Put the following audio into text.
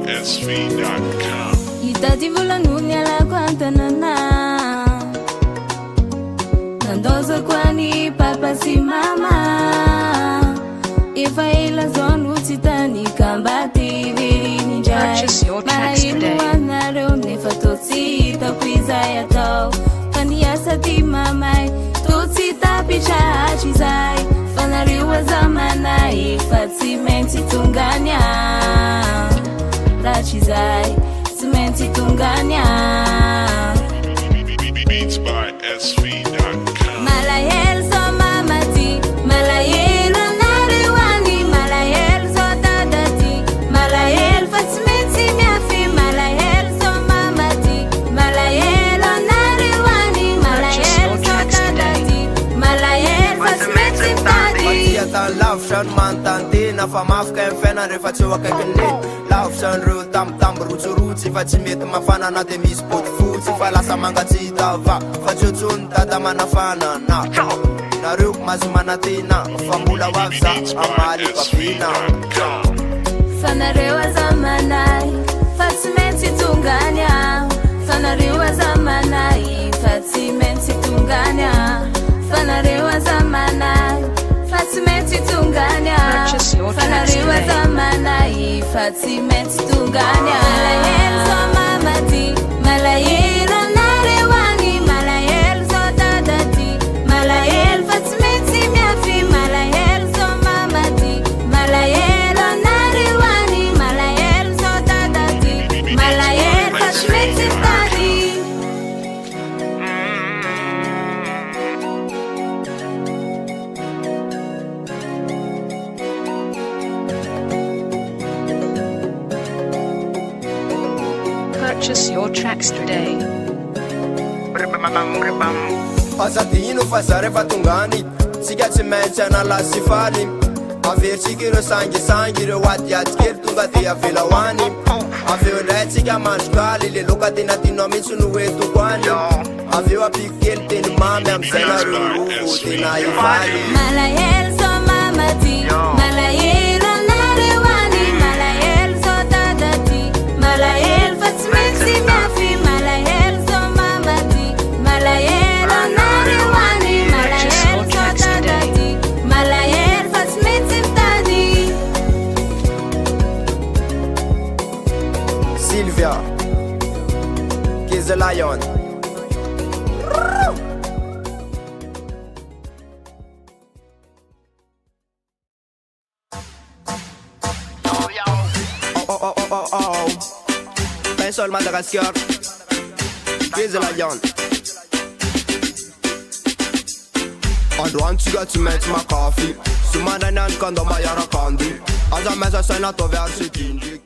beatsbysv.com. Itati volan'olona alako an-tanana, nandoza kwani papa sy mama, efa ela zao no tsy tany kamba ty verinin'indray. Mahino anareo nefa tô tsy hitako izay atao, fa niasa ty mamay tô tsy tapitra hatry izay, fa nareo azamanay fa tsy maintsy tonganya ratry izay, tsy maintsy tonganya. beatsbysv.com. Malahelo zao mamaty, malahelo anareo any, malahelo zao dadaty, malahelo fa tsy maintsy miafy, malahelo zao mamaty, malahelo anareo any, malahelo zao dadaty, malahelo fa tsy maintsy mitady. Tany lavitra no manontantena fa mafika amy fiainana rehefa tsy eo akaikin'le lavitra an'ireo tambitamby rotsorotsy fa tsy mety mafana na de misy boty fotsy fa lasa mangatsita va fa tsotsony dada manafanana nareo mazo manatena fa mbola hoavy za amaly papina fa nareo azamanay fa tsy maintsy tonganya, fa nareo azamanay fa tsy maintsy tonganya, fa nareo azamanay fa tsy maintsy tonganya, fa nareo azamanay fa tsy maintsy tonganya. Malahelo zao mamaty, malahelo anareo any, malahelo zao dadaty, malahelo fa tsy maintsy miafy, malahelo zao mamaty, malahelo anareo any, malahelo zao dadaty, malahelo fa tsy maintsy mitady. Purchase your tracks today. azadino fa za rehefa tongany tsika tsy maintsy anala sy faly aversika ireo sangisangy ireo adiadikely tonga de avela hoany aveo indray tsika mandrokaly le loka tena tinao mihitsy no hoentoko any aveo apiko kely teny mamy amizay nareo rovo tena ivaly. Malahelo zao mamaty, malahelo anareo any, malahelo zao dadaty, malahelo fa tsy maintsy miafy, malahelo zao mamaty, malahelo anareo any, malahelo zao dadaty, malahelo fa tsy maintsy mitady. Sylvia Kids the Lion. Oh. Pensol Madagascar. Kids the Lion. Androany tsika tsy maintsy makafy somana niany kandao mayara kandy aza maisa saina ataovy ary sedindry